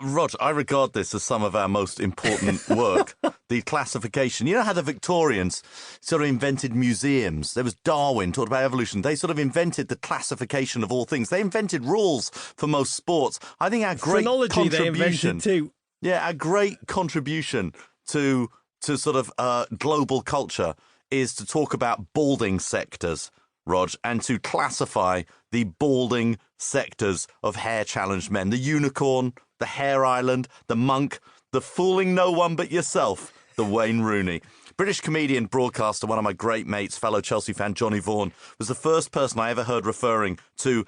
Rog, I regard this as some of our most important work, the classification. You know how the Victorians sort of invented museums? There was Darwin, talked about evolution. They sort of invented the classification of all things. They invented rules for most sports. I think our great Phrenology they invented too. Yeah, our great contribution to sort of global culture is to talk about balding sectors, Rog, and to classify the balding sectors of hair-challenged men. The unicorn, the hair island, the monk, the fooling no one but yourself, the Wayne Rooney. British comedian, broadcaster, one of my great mates, fellow Chelsea fan Johnny Vaughan, was the first person I ever heard referring to,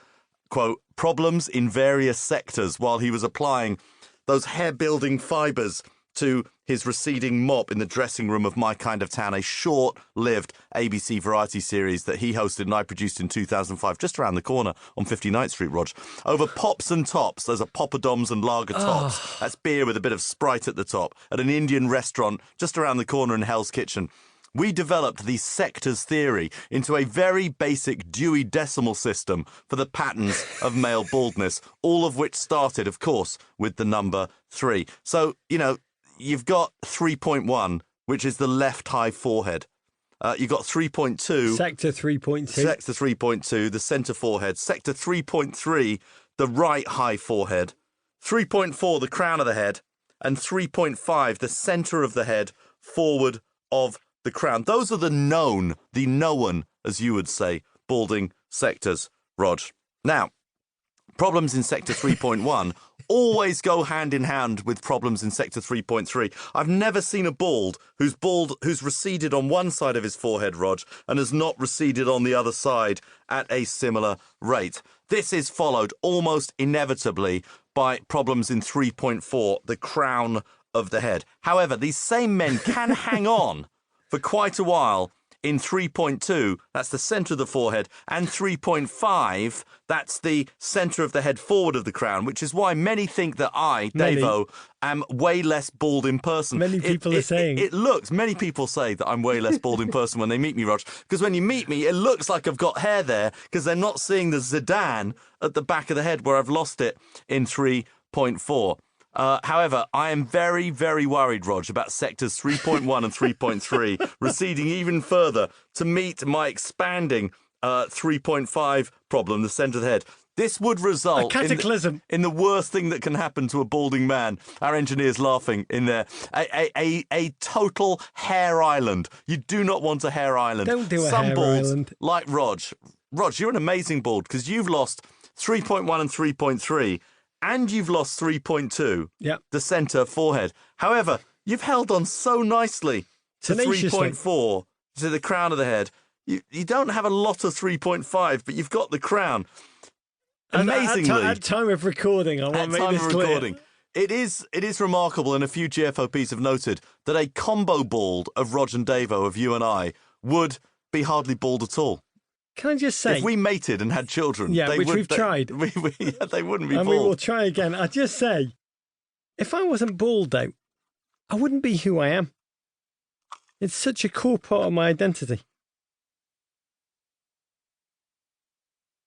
quote, problems in various sectors while he was applying those hair-building fibres to his receding mop in the dressing room of My Kind of Town, a short-lived ABC variety series that he hosted and I produced in 2005, just around the corner on 59th Street, Rog. Over pops and tops, those are poppadoms and lager tops. That's beer with a bit of Sprite at the top, at an Indian restaurant just around the corner in Hell's Kitchen. We developed the sectors theory into a very basic Dewey Decimal System for the patterns of male baldness, all of which started, of course, with the number 3. So, you know, you've got 3.1, which is the left high forehead. You've got 3.2. Sector 3.2. Sector 3.2, the centre forehead. Sector 3.3, the right high forehead. 3.4, the crown of the head. And 3.5, the centre of the head, forward of the crown. Those are the known, as you would say, balding sectors, Rog. Now, problems in sector 3.1 always go hand in hand with problems in sector 3.3. I've never seen a bald who's receded on one side of his forehead, Rog, and has not receded on the other side at a similar rate. This is followed almost inevitably by problems in 3.4, the crown of the head. However, these same men can hang on for quite a while in 3.2, that's the centre of the forehead, and 3.5, that's the centre of the head forward of the crown, which is why many think that I, Davo, am way less bald in person. Many people are saying. Many people say that I'm way less bald in person when they meet me, Rog, because when you meet me, it looks like I've got hair there, because they're not seeing the Zidane at the back of the head where I've lost it in 3.4. However, I am very, very worried, Rog, about sectors 3.1 and 3.3 receding even further to meet my expanding 3.5 problem, the centre of the head. This would result a cataclysm in the worst thing that can happen to a balding man. Our engineer's laughing in there. A total hair island. You do not want a hair island. Don't do a Some hair balds, island. like Rog. Rog, you're an amazing bald because you've lost 3.1 and 3.3. And you've lost 3.2, the centre forehead. However, you've held on so nicely to 3.4, to the crown of the head. You don't have a lot of 3.5, but you've got the crown. Amazingly. At time of recording, I want to make this clear. It is remarkable, and a few GFOPs have noted, that a combo bald of Rog and Davo, of you and I, would be hardly bald at all. Can I just say... If we mated and had children... we've tried. They wouldn't be bald. And we will try again. I just say, if I wasn't bald out, I wouldn't be who I am. It's such a core part of my identity.